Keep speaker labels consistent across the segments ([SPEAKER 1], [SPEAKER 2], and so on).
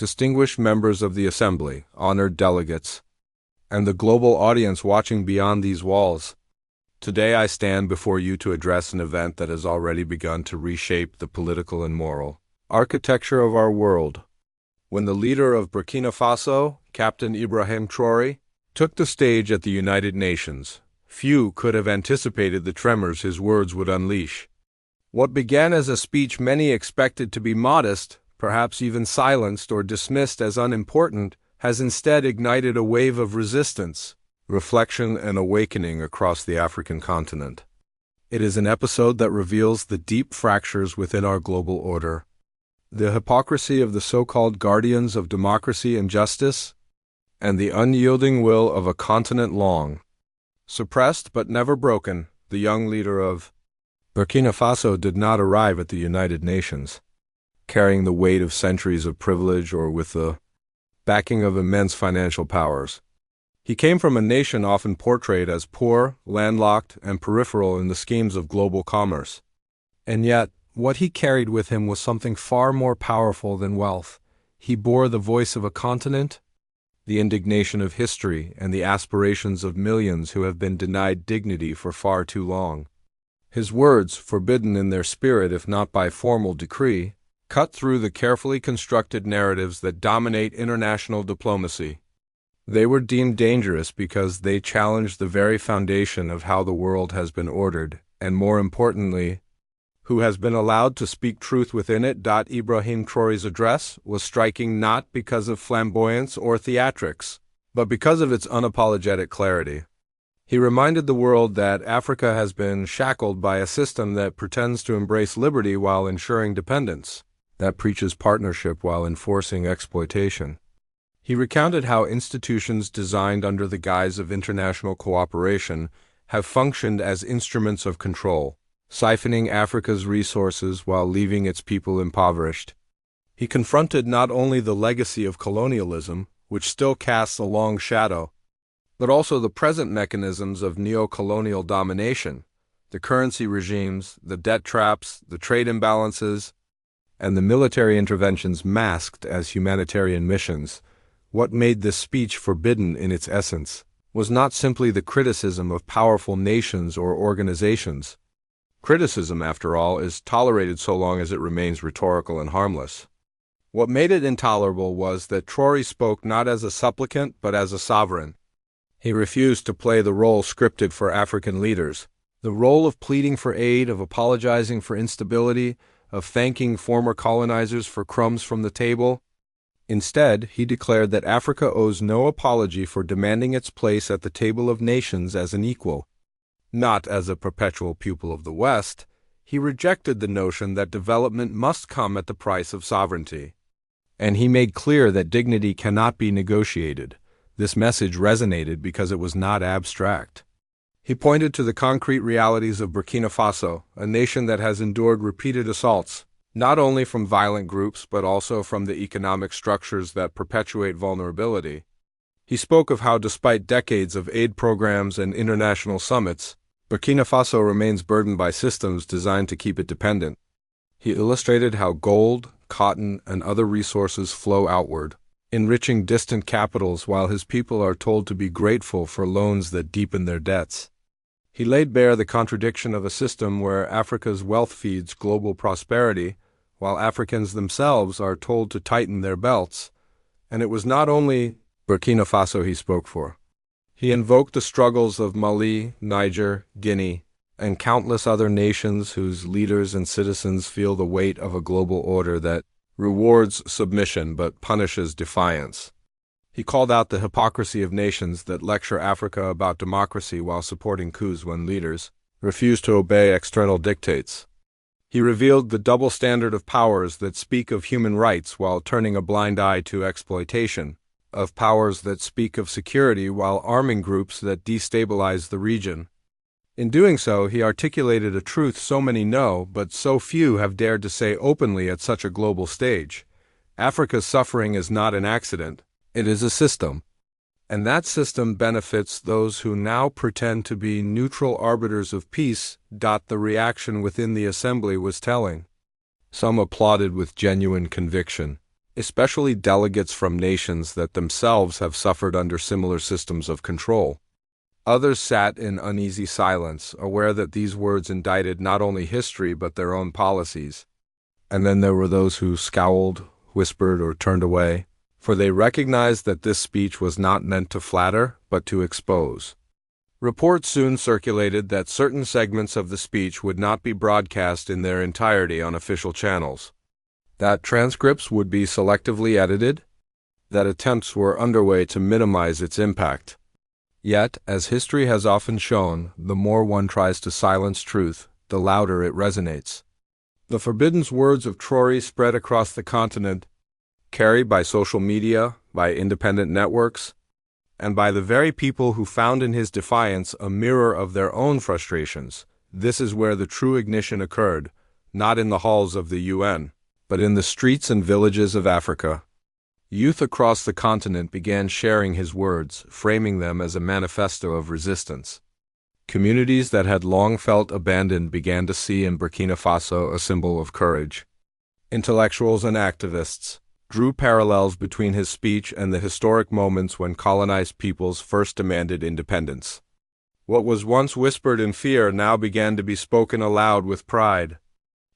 [SPEAKER 1] distinguished members of the Assembly, honored delegates, and the global audience watching beyond these walls. Today I stand before you to address an event that has already begun to reshape the political and moral architecture of our world. When the leader of Burkina Faso, Captain Ibrahim Traoré, took the stage at the United Nations, few could have anticipated the tremors his words would unleash. What began as a speech many expected to be modest, perhaps even silenced or dismissed as unimportant, has instead ignited a wave of resistance, reflection, and awakening across the African continent. It is an episode that reveals the deep fractures within our global order, the hypocrisy of the so-called guardians of democracy and justice, and the unyielding will of a continent long suppressed but never broken. The young leader of Burkina Faso did not arrive at the United Nations, carrying the weight of centuries of privilege or with the backing of immense financial powers. He came from a nation often portrayed as poor, landlocked, and peripheral in the schemes of global commerce. And yet, what he carried with him was something far more powerful than wealth. He bore the voice of a continent, the indignation of history, and the aspirations of millions who have been denied dignity for far too long. His words, forbidden in their spirit if not by formal decree, cut through the carefully constructed narratives that dominate international diplomacy. They were deemed dangerous because they challenged the very foundation of how the world has been ordered, and more importantly, who has been allowed to speak truth within it. Ibrahim Traoré's address was striking not because of flamboyance or theatrics, but because of its unapologetic clarity. He reminded the world that Africa has been shackled by a system that pretends to embrace liberty while ensuring dependence, that preaches partnership while enforcing exploitation. He recounted how institutions designed under the guise of international cooperation have functioned as instruments of control, siphoning Africa's resources while leaving its people impoverished. He confronted not only the legacy of colonialism, which still casts a long shadow, but also the present mechanisms of neocolonial domination, the currency regimes, the debt traps, the trade imbalances, and the military interventions masked as humanitarian missions. What made this speech forbidden in its essence was not simply the criticism of powerful nations or organizations. Criticism, after all, is tolerated so long as it remains rhetorical and harmless. What made it intolerable was that Traoré spoke not as a supplicant but as a sovereign. He refused to play the role scripted for African leaders, the role of pleading for aid, of apologizing for instability, of thanking former colonizers for crumbs from the table. Instead, he declared that Africa owes no apology for demanding its place at the table of nations as an equal. Not as a perpetual pupil of the West, he rejected the notion that development must come at the price of sovereignty. And he made clear that dignity cannot be negotiated. This message resonated because it was not abstract. He pointed to the concrete realities of Burkina Faso, a nation that has endured repeated assaults, not only from violent groups but also from the economic structures that perpetuate vulnerability. He spoke of how, despite decades of aid programs and international summits, Burkina Faso remains burdened by systems designed to keep it dependent. He illustrated how gold, cotton, and other resources flow outward, enriching distant capitals while his people are told to be grateful for loans that deepen their debts. He laid bare the contradiction of a system where Africa's wealth feeds global prosperity, while Africans themselves are told to tighten their belts. And it was not only Burkina Faso he spoke for. He invoked the struggles of Mali, Niger, Guinea, and countless other nations whose leaders and citizens feel the weight of a global order that rewards submission but punishes defiance. He called out the hypocrisy of nations that lecture Africa about democracy while supporting coups when leaders refuse to obey external dictates. He revealed the double standard of powers that speak of human rights while turning a blind eye to exploitation, of powers that speak of security while arming groups that destabilize the region. In doing so, he articulated a truth so many know, but so few have dared to say openly at such a global stage. Africa's suffering is not an accident, it is a system. And that system benefits those who now pretend to be neutral arbiters of peace. The reaction within the assembly was telling. Some applauded with genuine conviction, especially delegates from nations that themselves have suffered under similar systems of control. Others sat in uneasy silence, aware that these words indicted not only history but their own policies. And then there were those who scowled, whispered, or turned away, for they recognized that this speech was not meant to flatter, but to expose. Reports soon circulated that certain segments of the speech would not be broadcast in their entirety on official channels, that transcripts would be selectively edited, that attempts were underway to minimize its impact. Yet, as history has often shown, the more one tries to silence truth, the louder it resonates. The forbidden words of Traore spread across the continent, carried by social media, by independent networks, and by the very people who found in his defiance a mirror of their own frustrations. This is where the true ignition occurred, not in the halls of the UN, but in the streets and villages of Africa. Youth across the continent began sharing his words, framing them as a manifesto of resistance. Communities that had long felt abandoned began to see in Burkina Faso a symbol of courage. Intellectuals and activists drew parallels between his speech and the historic moments when colonized peoples first demanded independence. What was once whispered in fear now began to be spoken aloud with pride.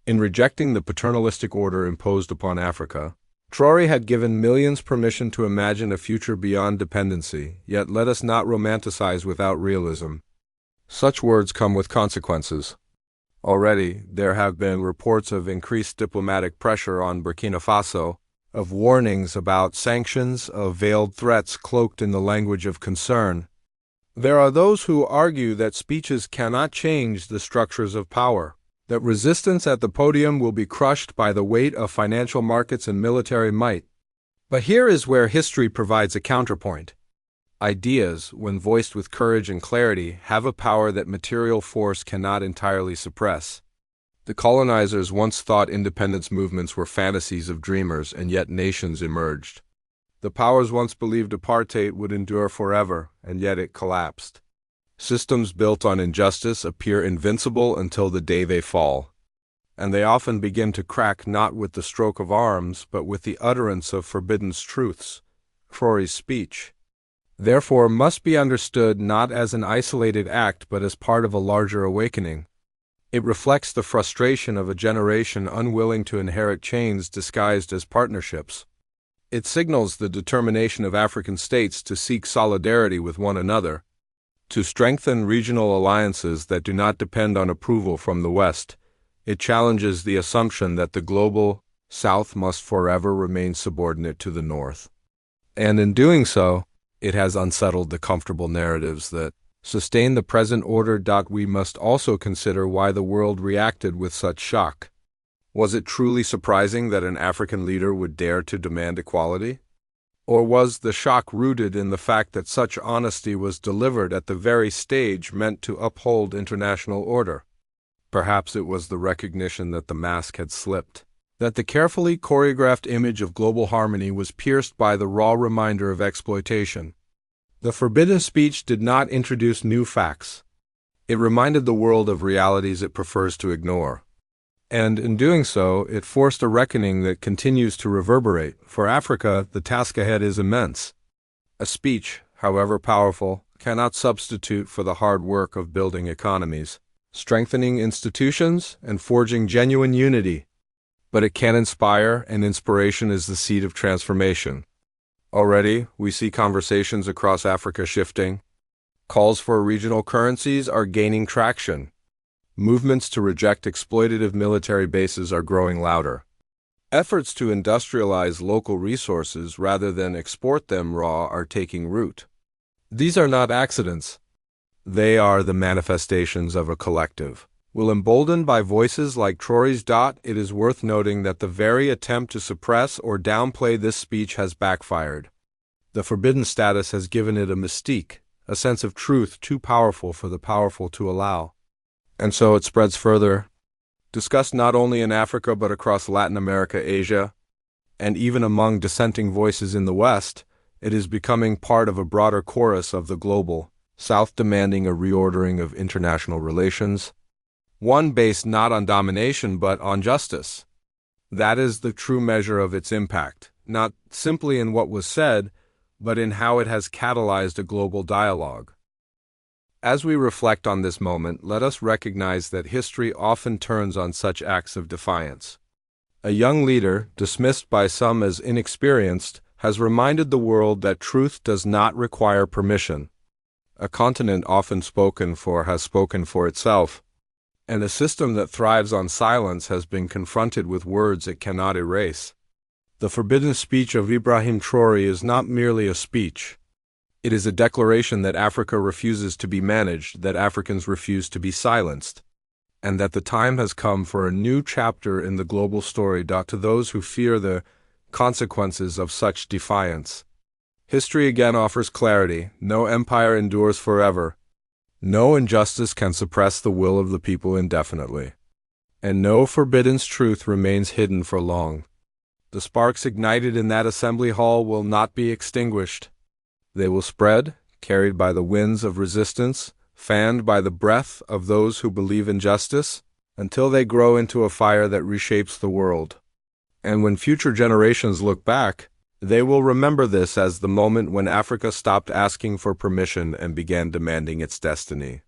[SPEAKER 1] In rejecting the paternalistic order imposed upon Africa, Traore had given millions permission to imagine a future beyond dependency, yet let us not romanticize without realism. Such words come with consequences. Already, there have been reports of increased diplomatic pressure on Burkina Faso, of warnings about sanctions, of veiled threats cloaked in the language of concern. There are those who argue that speeches cannot change the structures of power, that resistance at the podium will be crushed by the weight of financial markets and military might. But here is where history provides a counterpoint. Ideas, when voiced with courage and clarity, have a power that material force cannot entirely suppress. The colonizers once thought independence movements were fantasies of dreamers, and yet nations emerged. The powers once believed apartheid would endure forever, and yet it collapsed. Systems built on injustice appear invincible until the day they fall, and they often begin to crack not with the stroke of arms, but with the utterance of forbidden truths. Traore's speech, therefore, must be understood not as an isolated act, but as part of a larger awakening. It reflects the frustration of a generation unwilling to inherit chains disguised as partnerships. It signals the determination of African states to seek solidarity with one another, to strengthen regional alliances that do not depend on approval from the West. It challenges the assumption that the global South must forever remain subordinate to the North. And in doing so, it has unsettled the comfortable narratives that sustain the present order. We must also consider why the world reacted with such shock. Was it truly surprising that an African leader would dare to demand equality? Or was the shock rooted in the fact that such honesty was delivered at the very stage meant to uphold international order? Perhaps it was the recognition that the mask had slipped, that the carefully choreographed image of global harmony was pierced by the raw reminder of exploitation. The forbidden speech did not introduce new facts. It reminded the world of realities it prefers to ignore. And in doing so, it forced a reckoning that continues to reverberate. For Africa, the task ahead is immense. A speech, however powerful, cannot substitute for the hard work of building economies, strengthening institutions, and forging genuine unity. But it can inspire, and inspiration is the seed of transformation. Already, we see conversations across Africa shifting. Calls for regional currencies are gaining traction. Movements to reject exploitative military bases are growing louder. Efforts to industrialize local resources rather than export them raw are taking root. These are not accidents. They are the manifestations of a collective. Will emboldened by voices like Traore's. It is worth noting that the very attempt to suppress or downplay this speech has backfired. The forbidden status has given it a mystique, a sense of truth too powerful for the powerful to allow. And so it spreads further, discussed not only in Africa but across Latin America, Asia, and even among dissenting voices in the West. It is becoming part of a broader chorus of the global South demanding a reordering of international relations, one based not on domination but on justice. That is the true measure of its impact, not simply in what was said, but in how it has catalyzed a global dialogue. As we reflect on this moment, let us recognize that history often turns on such acts of defiance. A young leader, dismissed by some as inexperienced, has reminded the world that truth does not require permission. A continent often spoken for has spoken for itself, and a system that thrives on silence has been confronted with words it cannot erase. The forbidden speech of Ibrahim Traoré is not merely a speech. It is a declaration that Africa refuses to be managed, that Africans refuse to be silenced, and that the time has come for a new chapter in the global story. To those who fear the consequences of such defiance, history again offers clarity. No empire endures forever. No injustice can suppress the will of the people indefinitely. And no forbidden truth remains hidden for long. The sparks ignited in that assembly hall will not be extinguished. They will spread, carried by the winds of resistance, fanned by the breath of those who believe in justice, until they grow into a fire that reshapes the world. And when future generations look back, they will remember this as the moment when Africa stopped asking for permission and began demanding its destiny.